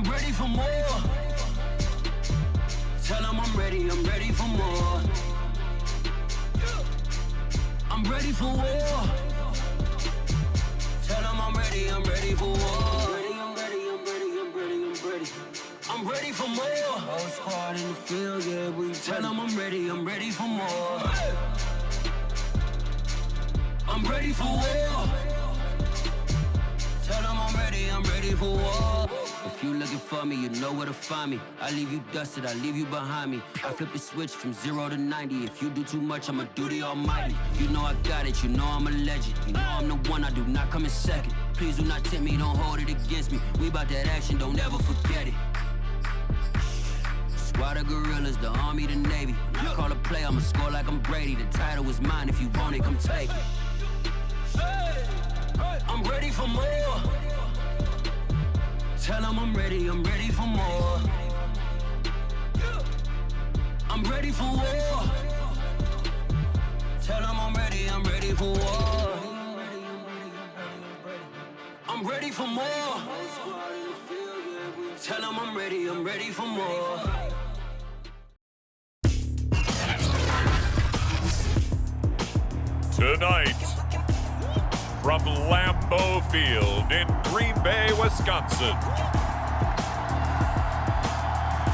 ready for more. Tell them I'm ready for more. I'm ready for war. Tell them I'm ready for war. I'm ready for more. Whole squad in the field, yeah, we tell them I'm ready for more. I'm ready for war. Tell them I'm ready for war. If you looking for me, you know where to find me. I leave you dusted, I leave you behind me. I flip the switch from 0 to 90. If you do too much, I'ma do the almighty. You know I got it, you know I'm a legend. You know I'm the one, I do not come in second. Please do not tempt me, don't hold it against me. We bout that action, don't ever forget it. Squad of gorillas, the army, the navy. When I call a play, I'ma score like I'm Brady. The title is mine, if you want it, come take it. I'm ready for more. Tell them I'm ready for more. I'm ready for war. Tell them I'm ready for war. I'm ready for more. Tell them I'm ready for more. Tonight, from Lambeau Field in Green Bay, Wisconsin,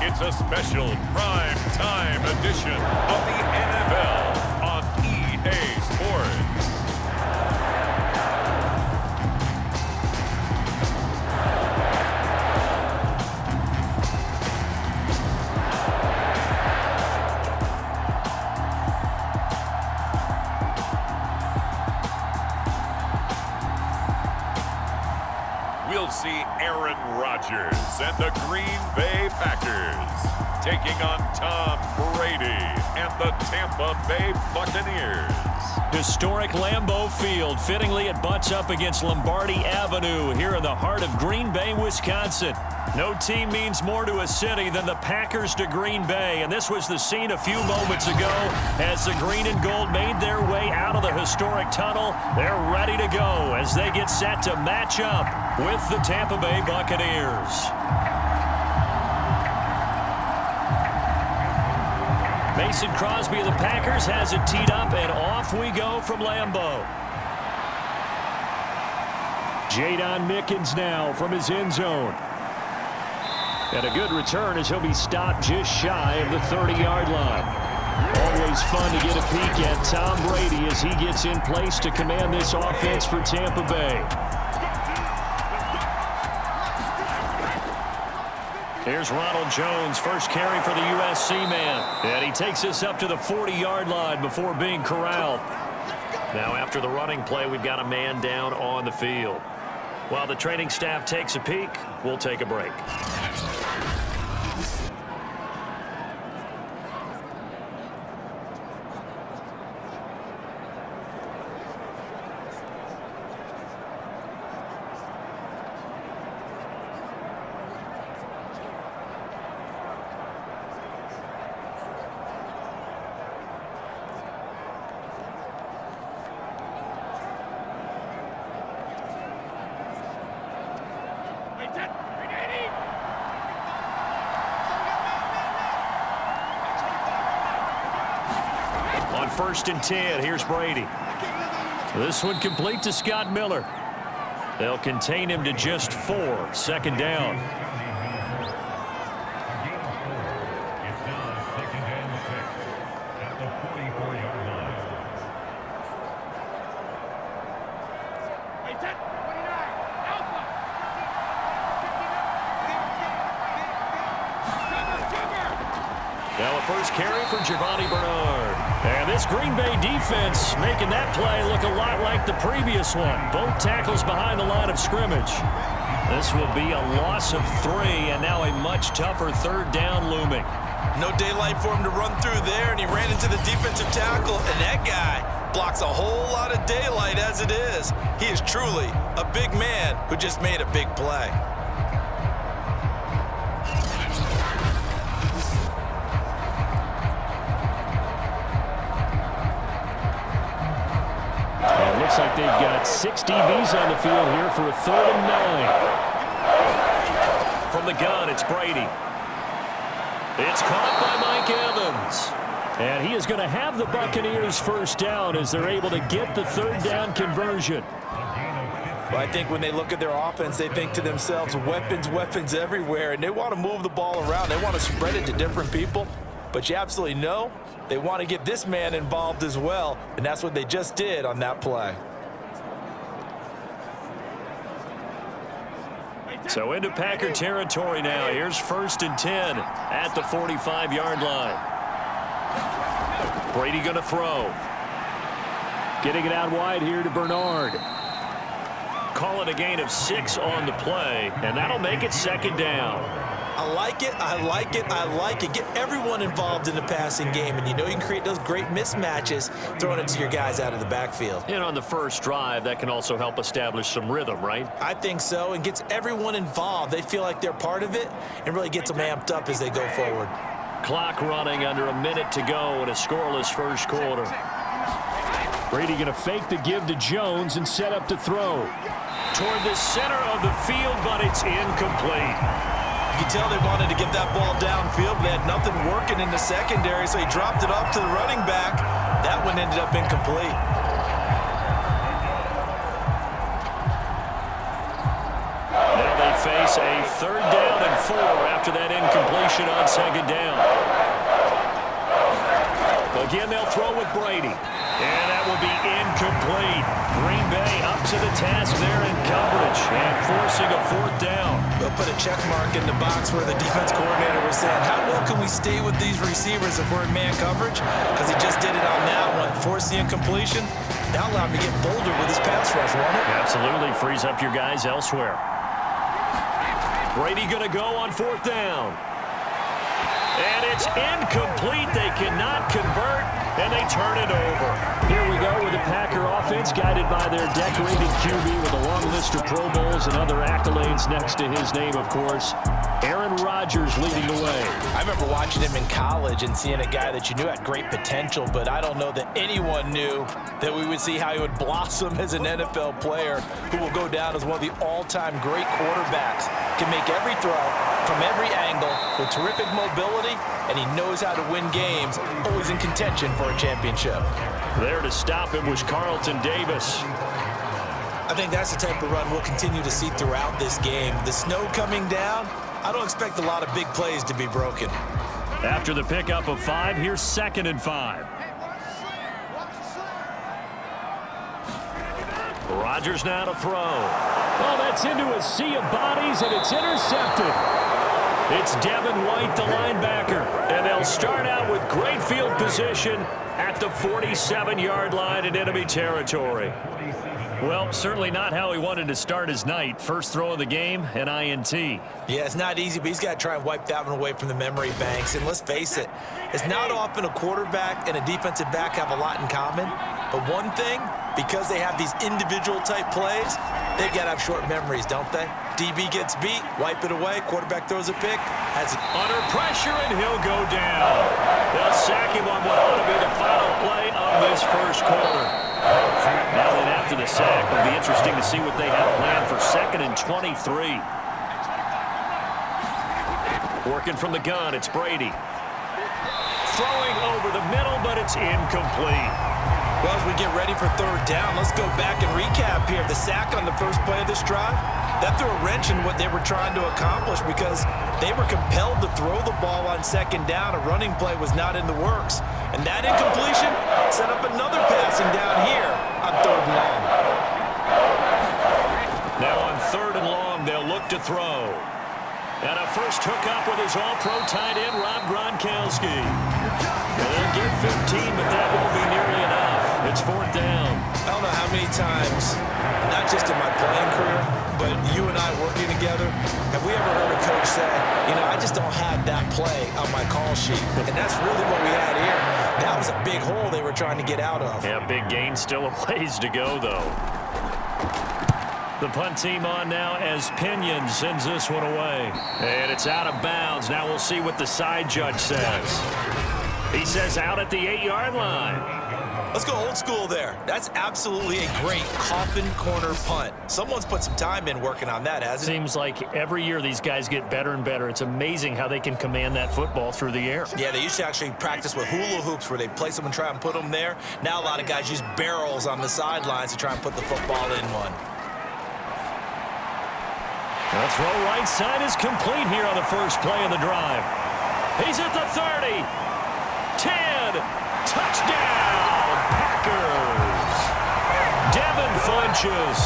it's a special prime time edition of the NFL on EA Sports. We'll see Aaron Rodgers and the Green Bay Packers taking on Tom Brady and the Tampa Bay Buccaneers. Historic Lambeau Field. Fittingly, it butts up against Lombardi Avenue here in the heart of Green Bay, Wisconsin. No team means more to a city than the Packers to Green Bay, and this was the scene a few moments ago as the green and gold made their way out of the historic tunnel. They're ready to go as they get set to match up with the Tampa Bay Buccaneers. Mason Crosby of the Packers has it teed up, and off we go from Lambeau. Jadon Mickens now from his end zone. And a good return as he'll be stopped just shy of the 30-yard line. Always fun to get a peek at Tom Brady as he gets in place to command this offense for Tampa Bay. Here's Ronald Jones, first carry for the USC man. And he takes us up to the 40-yard line before being corralled. Now after the running play, we've got a man down on the field. While the training staff takes a peek, we'll take a break. On 1st and 10, here's Brady. This one complete to Scott Miller. They'll contain him to just 4. 2nd down. Now a first carry for Giovanni Bernard. And this Green Bay defense making that play look a lot like the previous one. Both tackles behind the line of scrimmage. This will be a loss of 3, and now a much tougher 3rd down looming. No daylight for him to run through there, and he ran into the defensive tackle, and that guy blocks a whole lot of daylight as it is. He is truly a big man who just made a big play. Looks like they've got 6 DBs on the field here for a 3rd and 9. From From the gun, it's Brady. It's caught by Mike Evans. And he is going to have the Buccaneers first down as they're able to get the third down conversion. Well, I think when they look at their offense, they think to themselves, weapons, weapons everywhere, and they want to move the ball around. They want to spread it to different people, but you absolutely know they want to get this man involved as well, and that's what they just did on that play. So into Packer territory now. Here's 1st and 10 at the 45-yard line. Brady going to throw. Getting it out wide here to Bernard. Call it a gain of 6 on the play, and that'll make it 2nd down. I like it, I like it, I like it. Get everyone involved in the passing game, and you know you can create those great mismatches throwing it to your guys out of the backfield. And on the first drive, that can also help establish some rhythm, right? I think so, and gets everyone involved. They feel like they're part of it, and really gets them amped up as they go forward. Clock running under a minute to go in a scoreless first quarter. Brady going to fake the give to Jones and set up to throw. Toward the center of the field, but it's incomplete. You can tell they wanted to get that ball downfield. They had nothing working in the secondary, so he dropped it up to the running back. That one ended up incomplete. Now they face a 3rd down and 4 after that incompletion on 2nd down. Again, they'll throw with Brady. And that will be incomplete. Green Bay up to the task there in coverage and forcing a 4th down. They'll put a check mark in the box where the defense coordinator was saying, how well can we stay with these receivers if we're in man coverage? Because he just did it on that one. Force the incompletion. That allowed him to get bolder with his pass rush, won't it? Absolutely. Frees up your guys elsewhere. Brady going to go on 4th down. And it's incomplete. They cannot convert, and they turn it over. Here we go with the Packer offense, guided by their decorated QB with a long list of Pro Bowls and other accolades next to his name, of course. Aaron Rodgers leading the way. I remember watching him in college and seeing a guy that you knew had great potential, but I don't know that anyone knew that we would see how he would blossom as an NFL player who will go down as one of the all-time great quarterbacks. Can make every throw from every angle with terrific mobility, and he knows how to win games, always in contention for a championship. There to stop him was Carlton Davis. I think that's the type of run we'll continue to see throughout this game. The snow coming down, I don't expect a lot of big plays to be broken. After the pickup of 5, here's 2nd and 5. Rodgers now to throw. Oh, that's into a sea of bodies, and it's intercepted. It's Devin White, the linebacker, and they'll start out with great field position at the 47-yard line in enemy territory. Well, certainly not how he wanted to start his night. First throw of the game, an INT. Yeah, it's not easy, but he's got to try and wipe that one away from the memory banks. And let's face it, it's not often a quarterback and a defensive back have a lot in common. But one thing, because they have these individual type plays, they've got to have short memories, don't they? DB gets beat, wipe it away, quarterback throws a pick. Under pressure, and he'll go down. They'll sack him on what ought to be the final play of this first quarter. Now then, after the sack, it'll be interesting to see what they have planned for 2nd and 23. Working from the gun, it's Brady. Throwing over the middle, but it's incomplete. Well, as we get ready for 3rd down, let's go back and recap here. The sack on the first play of this drive, that threw a wrench in what they were trying to accomplish because they were compelled to throw the ball on 2nd down. A running play was not in the works. And that incompletion set up another passing down here on 3rd and long. Now on 3rd and long, they'll look to throw. And a first hookup with his all-pro tight end, Rob Gronkowski. They'll get 15, but that won't be nearly enough. It's 4th down. I don't know how many times, not just in my playing career, but you and I working together, have we ever heard a coach say, you know, I just don't have that play on my call sheet. And that's really what we had here. That was a big hole they were trying to get out of. Yeah, big gain, still a ways to go, though. The punt team on now as Pinion sends this one away. And it's out of bounds. Now we'll see what the side judge says. He says out at the 8-yard line. Let's go old school there. That's absolutely a great coffin corner punt. Someone's put some time in working on that, hasn't it? Seems like every year these guys get better and better. It's amazing how they can command that football through the air. Yeah, they used to actually practice with hula hoops where they place them and try and put them there. Now a lot of guys use barrels on the sidelines to try and put the football in one. The throw right side is complete here on the first play of the drive. He's at the 30. 10. Touchdown, Packers. Devin Funches,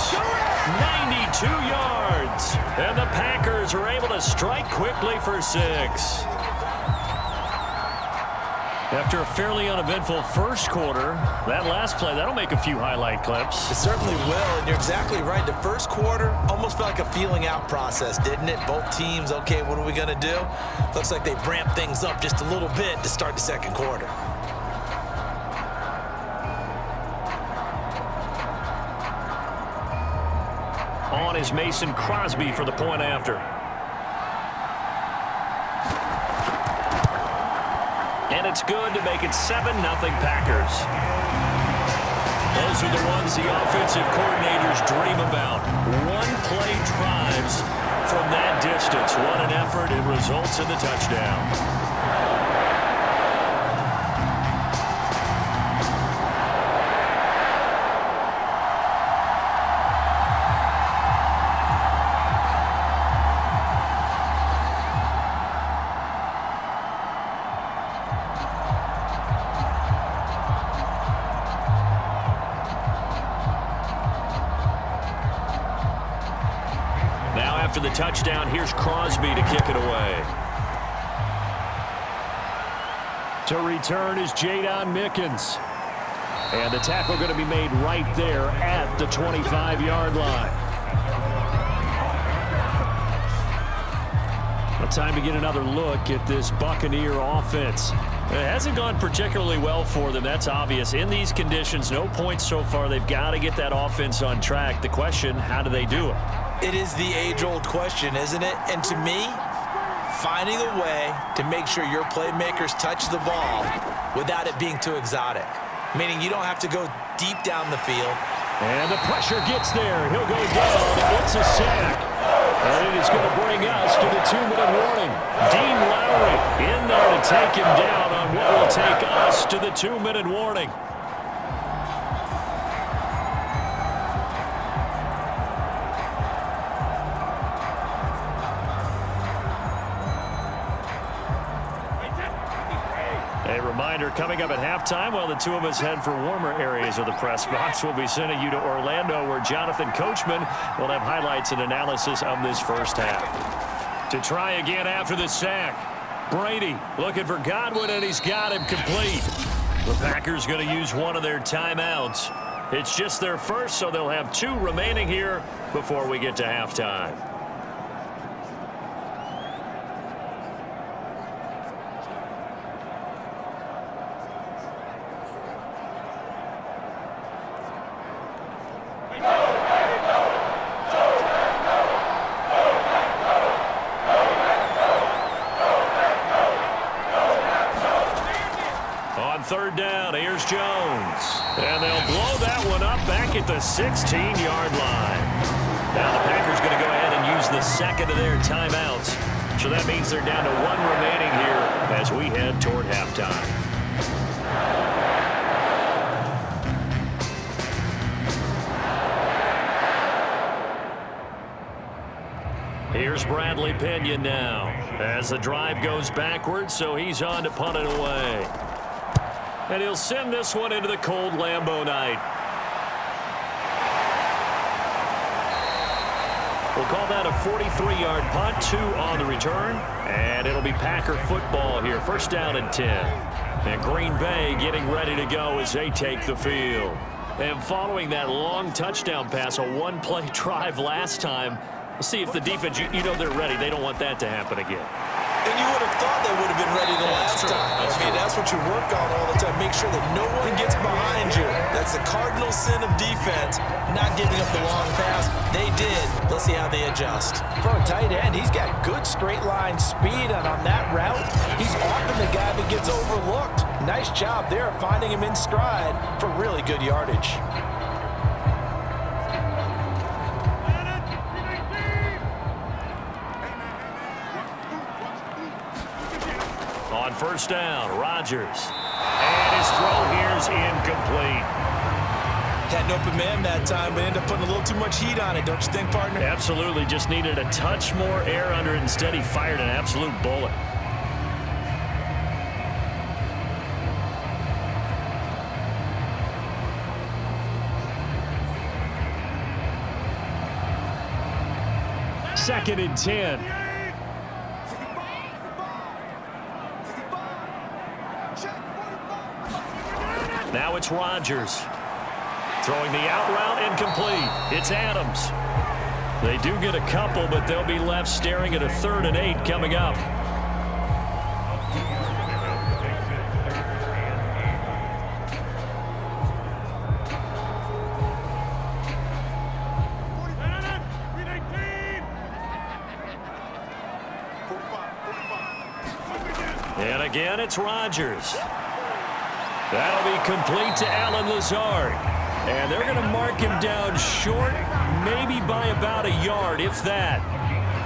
92 yards. And the Packers are able to strike quickly for 6. After a fairly uneventful first quarter, that last play, that'll make a few highlight clips. It certainly will, and you're exactly right. The first quarter almost felt like a feeling out process, didn't it? Both teams, okay, what are we going to do? Looks like they ramped things up just a little bit to start the second quarter. On is Mason Crosby for the point after. And it's good to make it 7-0 Packers. Those are the ones the offensive coordinators dream about. One-play drives from that distance. What an effort. It results in the touchdown. After the touchdown, here's Crosby to kick it away. To return is Jadon Mickens. And the tackle going to be made right there at the 25-yard line. Well, time to get another look at this Buccaneer offense. It hasn't gone particularly well for them, that's obvious. In these conditions, no points so far. They've got to get that offense on track. The question, how do they do it? It is the age-old question, isn't it? And to me, finding a way to make sure your playmakers touch the ball without it being too exotic. Meaning you don't have to go deep down the field. And the pressure gets there. He'll go down. It's a sack. And it is going to bring us to the 2-minute warning. Dean Lowry in there to take him down on what will take us to the 2-minute warning. A reminder, coming up at halftime, while the two of us head for warmer areas of the press box, we'll be sending you to Orlando, where Jonathan Coachman will have highlights and analysis of this first half. To try again after the sack, Brady looking for Godwin, and he's got him complete. The Packers going to use one of their timeouts. It's just their first, so they'll have 2 remaining here before we get to halftime. Third down, here's Jones. And they'll blow that one up back at the 16-yard line. Now the Packers going to go ahead and use the second of their timeouts. So that means they're down to 1 remaining here as we head toward halftime. Here's Bradley Pinion now as the drive goes backwards, so he's on to punt it away. And he'll send this one into the cold Lambeau night. We'll call that a 43-yard punt, 2 on the return. And it'll be Packer football here. First down and 10. And Green Bay getting ready to go as they take the field. And following that long touchdown pass, a one-play drive last time, we'll see if the defense, you know they're ready. They don't want that to happen again. And you would have thought they would have been ready the last time. I mean, that's what you work on all the time. Make sure that no one gets behind you. That's the cardinal sin of defense, not giving up the long pass. They did. Let's see how they adjust. For a tight end, he's got good straight line speed, and on that route, he's often the guy that gets overlooked. Nice job there finding him in stride for really good yardage. On first down, Rodgers. And his throw here is incomplete. Had an open man that time, but ended up putting a little too much heat on it, don't you think, partner? Absolutely. Just needed a touch more air under it. Instead, he fired an absolute bullet. Second and 10. Now it's Rodgers. Throwing the out route incomplete. It's Adams. They do get a couple, but they'll be left staring at a 3rd and 8 coming up. And again, it's Rodgers. That'll be complete to Allen Lazard. And they're going to mark him down short, maybe by about a yard, if that.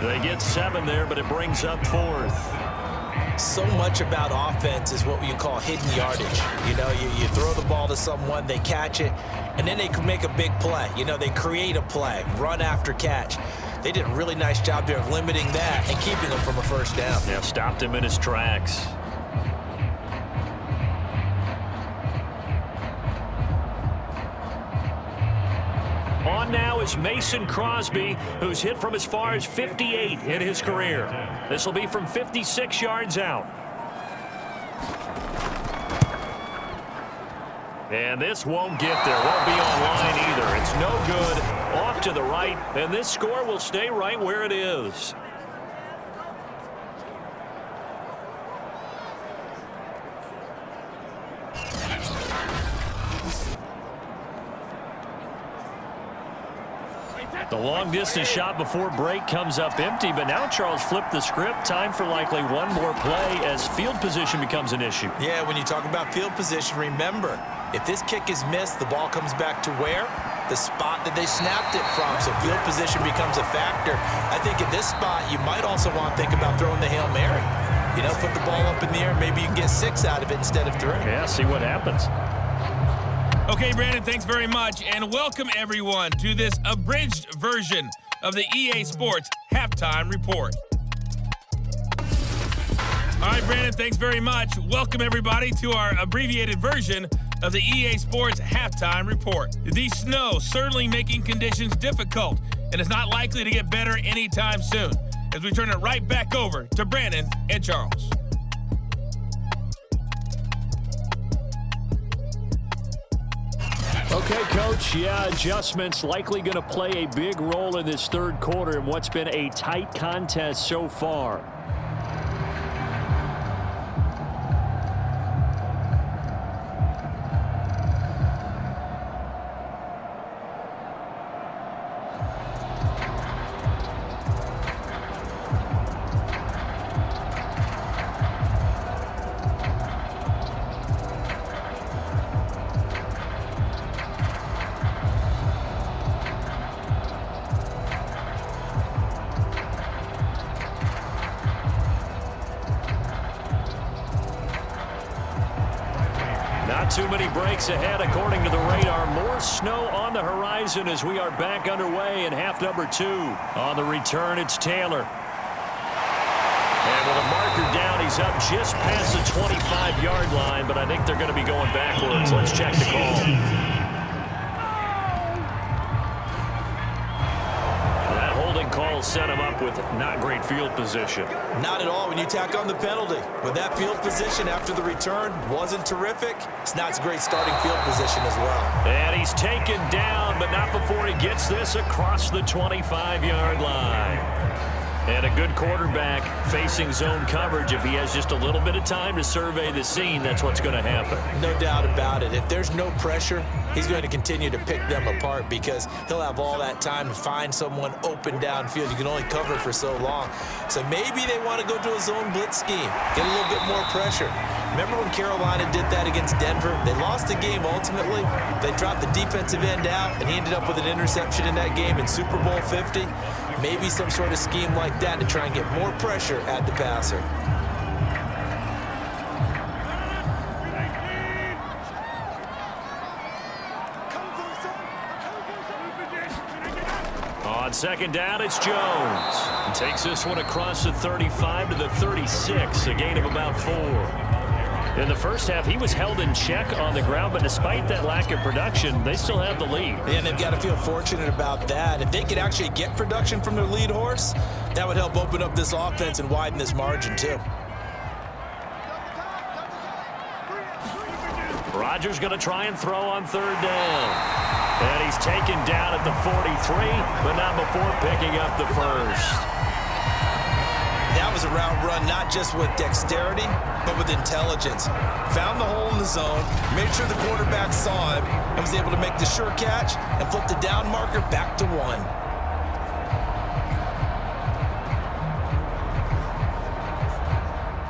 They get 7 there, but it brings up 4th. So much about offense is what you call hidden yardage. You know, you throw the ball to someone, they catch it, and then they can make a big play. You know, they create a play, run after catch. They did a really nice job there of limiting that and keeping him from a first down. Yeah, stopped him in his tracks. On now is Mason Crosby, who's hit from as far as 58 in his career. This will be from 56 yards out. And this won't get there. Won't be online either. It's no good. Off to the right. And this score will stay right where it is. The long-distance shot before break comes up empty, but now Charles flipped the script. Time for likely one more play as field position becomes an issue. Yeah, when you talk about field position, remember, if this kick is missed, the ball comes back to where? The spot that they snapped it from, so field position becomes a factor. I think at this spot, you might also want to think about throwing the Hail Mary. You know, put the ball up in the air, maybe you can get 6 out of it instead of 3. Yeah, see what happens. Okay, Brandon, thanks very much, and welcome everyone to this abridged version of the EA Sports Halftime Report. All right, Brandon, thanks very much. Welcome everybody to our abbreviated version of the EA Sports Halftime Report. The snow certainly making conditions difficult, and it's not likely to get better anytime soon, as we turn it right back over to Brandon and Charles. Okay, Coach, yeah, adjustments likely going to play a big role in this third quarter in what's been a tight contest so far. Too many breaks ahead according to the radar. More snow on the horizon as we are back underway in half number 2. On the return, it's Taylor. And with a marker down, he's up just past the 25-yard line, but I think they're going to be going backwards. Let's check the call. That holding call set him up with not great field position. Not at all when you tack on the penalty. But that field position after the return wasn't terrific. It's not a great starting field position as well. And he's taken down, but not before he gets this across the 25-yard line. And a good quarterback facing zone coverage. If he has just a little bit of time to survey the scene, that's what's going to happen. No doubt about it. If there's no pressure, he's going to continue to pick them apart because he'll have all that time to find someone open downfield. You can only cover for so long. So maybe they want to go to a zone blitz scheme, get a little bit more pressure. Remember when Carolina did that against Denver? They lost the game ultimately. They dropped the defensive end out, and he ended up with an interception in that game in Super Bowl 50. Maybe some sort of scheme like that to try and get more pressure at the passer. On second down, it's Jones. He takes this one across the 35 to the 36, a gain of about 4. In the first half, he was held in check on the ground, but despite that lack of production, they still have the lead. And they've got to feel fortunate about that. If they could actually get production from their lead horse, that would help open up this offense and widen this margin, too. Rodgers going to try and throw on third down. And he's taken down at the 43, but not before picking up the first. That was a route run not just with dexterity, but with intelligence. Found the hole in the zone, made sure the quarterback saw him, and was able to make the sure catch and flip the down marker back to 1.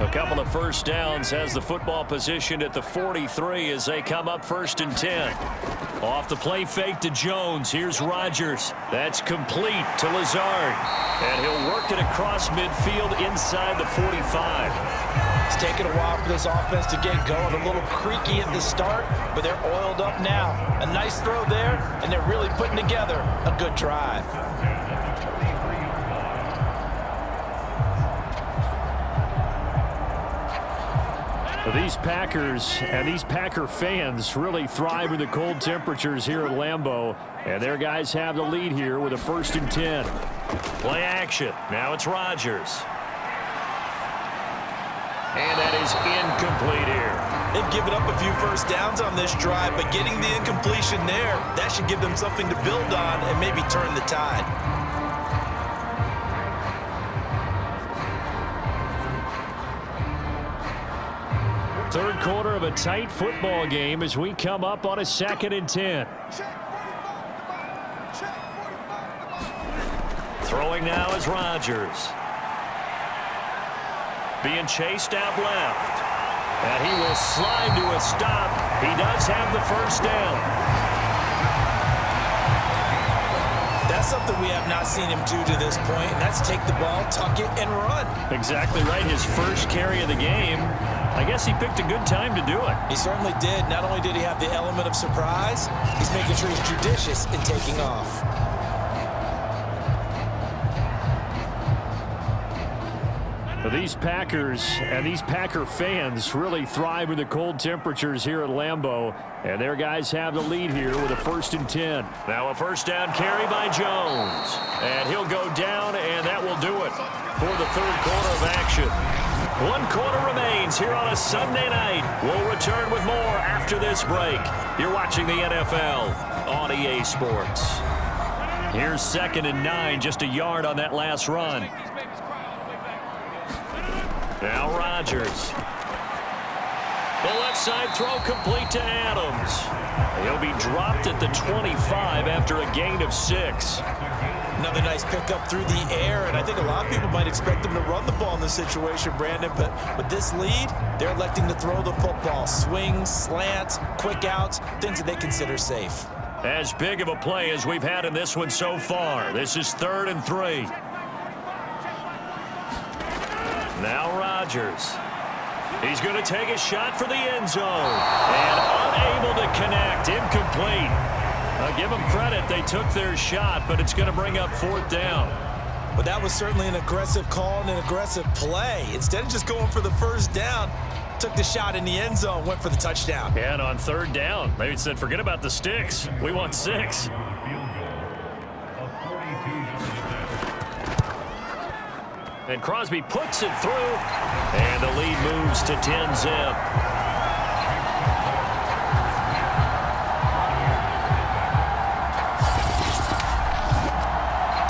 A couple of first downs, has the football position at the 43 as they come up 1st and 10. Off the play fake to Jones. Here's Rodgers. That's complete to Lazard. And he'll work it across midfield inside the 45. It's taken a while for this offense to get going. A little creaky at the start, but they're oiled up now. A nice throw there, and they're really putting together a good drive. These Packers and these Packer fans really thrive in the cold temperatures here at Lambeau. And their guys have the lead here with a 1st and 10. Play action. Now it's Rodgers. And that is incomplete here. They've given up a few first downs on this drive, but getting the incompletion there, that should give them something to build on and maybe turn the tide. Third quarter of a tight football game as we come up on a 2nd and 10. Throwing now is Rodgers. Being chased out left. And he will slide to a stop. He does have the first down. That's something we have not seen him do to this point, and that's take the ball, tuck it, and run. Exactly right. His first carry of the game. I guess he picked a good time to do it. He certainly did. Not only did he have the element of surprise, he's making sure he's judicious in taking off. These Packers and these Packer fans really thrive in the cold temperatures here at Lambeau. And their guys have the lead here with a 1st and 10. Now a first down carry by Jones. And he'll go down, and that will do it for the third quarter of action. 1 quarter remains here on a Sunday night. We'll return with more after this break. You're watching the NFL on EA Sports. Here's 2nd and 9, just a yard on that last run. Now Rodgers. The left side throw complete to Adams. He'll be dropped at the 25 after a gain of 6. Another nice pickup through the air, and I think a lot of people might expect them to run the ball in this situation, Brandon, but with this lead, they're electing to throw the football. Swings, slants, quick outs, things that they consider safe. As big of a play as we've had in this one so far. This is 3rd and 3. Now Rodgers. He's going to take a shot for the end zone. And unable to connect. Incomplete. I'll give them credit. They took their shot, but it's going to bring up 4th down. But that was certainly an aggressive call and an aggressive play. Instead of just going for the first down, took the shot in the end zone, went for the touchdown. Yeah, and on 3rd down, they said, forget about the sticks. We want 6. And Crosby puts it through, and the lead moves to 10-zip.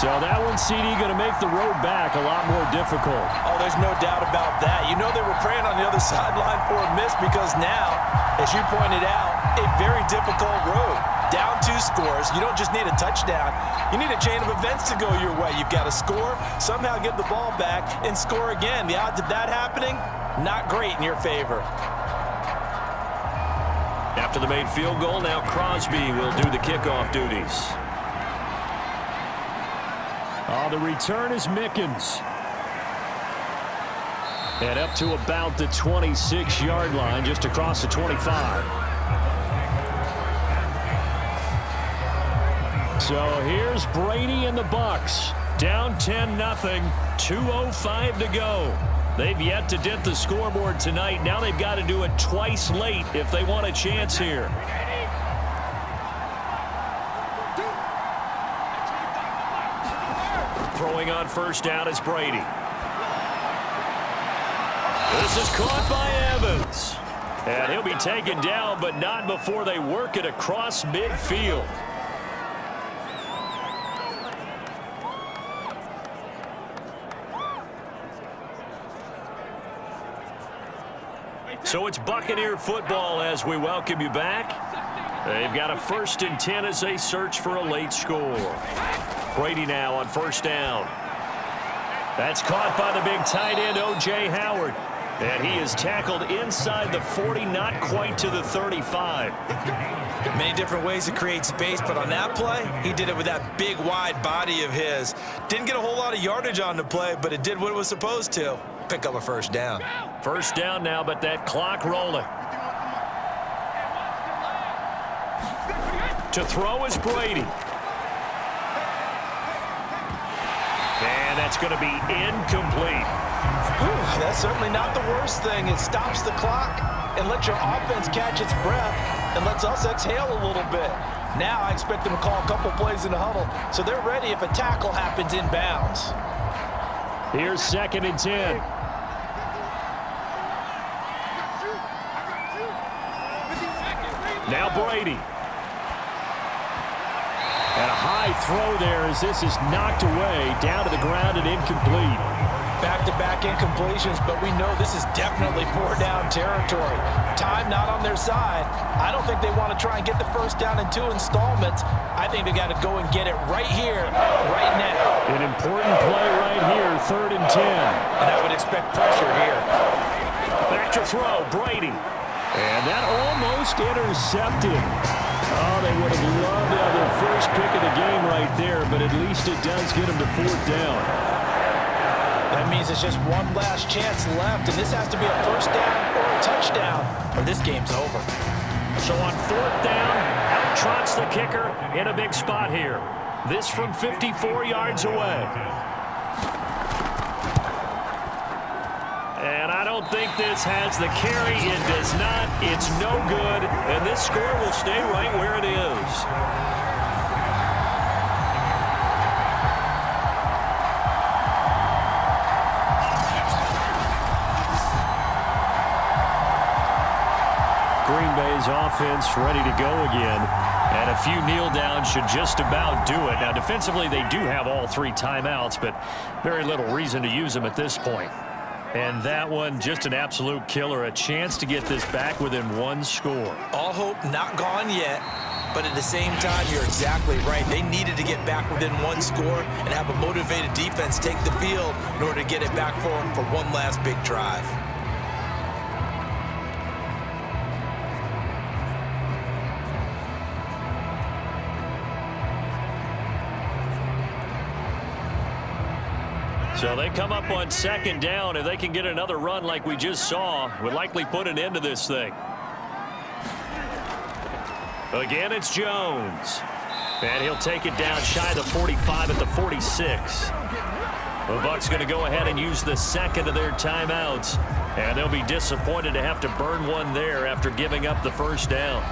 So that one, CD, going to make the road back a lot more difficult. Oh, there's no doubt about that. You know they were praying on the other sideline for a miss because now, as you pointed out, a very difficult road. Down 2 scores. You don't just need a touchdown. You need a chain of events to go your way. You've got to score, somehow get the ball back, and score again. The odds of that happening, not great in your favor. After the made field goal, now Crosby will do the kickoff duties. The return is Mickens. And up to about the 26-yard line, just across the 25. So here's Brady and the Bucs. Down 10-0, 2:05 to go. They've yet to dent the scoreboard tonight. Now they've got to do it twice late if they want a chance here. Throwing on first down is Brady. This is caught by Evans. And he'll be taken down, but not before they work it across midfield. So it's Buccaneer football as we welcome you back. They've got a 1st and 10 as they search for a late score. Brady now on first down. That's caught by the big tight end, O.J. Howard. And he is tackled inside the 40, not quite to the 35. Many different ways to create space, but on that play, he did it with that big, wide body of his. Didn't get a whole lot of yardage on the play, but it did what it was supposed to. Pick up a first down. First down now, but that clock rolling. To throw is Brady. And that's going to be incomplete. Whew, that's certainly not the worst thing. It stops the clock and lets your offense catch its breath and lets us exhale a little bit. Now I expect them to call a couple plays in the huddle, so they're ready if a tackle happens inbounds. Here's 2nd and 10. Now Brady. And a high throw there as this is knocked away, down to the ground and incomplete. Back-to-back incompletions, but we know this is definitely 4-down territory. Time not on their side. I don't think they want to try and get the first down in 2 installments. I think they got to go and get it right here, right now. An important play right here, 3rd and 10. And I would expect pressure here. Back to throw, Brady. And that almost intercepted. Oh, they would have loved to have their first pick of the game right there, but at least it does get them to 4th down. That means it's just one last chance left, and this has to be a first down or a touchdown, or this game's over. So on 4th down, out trots the kicker in a big spot here. This from 54 yards away. And I don't think this has the carry. It does not. It's no good. And this score will stay right where it is. Green Bay's offense ready to go again. And a few kneel downs should just about do it. Now, defensively, they do have all 3 timeouts, but very little reason to use them at this point. And that one, just an absolute killer. A chance to get this back within 1 score. All hope not gone yet, but at the same time, you're exactly right. They needed to get back within 1 score and have a motivated defense take the field in order to get it back for them for one last big drive. So they come up on 2nd down. If they can get another run like we just saw, would likely put an end to this thing. Again, it's Jones. And he'll take it down shy of the 45 at the 46. The Bucs going to go ahead and use the 2nd of their timeouts. And they'll be disappointed to have to burn one there after giving up the first down.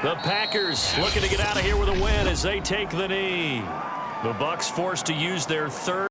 The Packers looking to get out of here with a win as they take the knee. The Bucs forced to use their third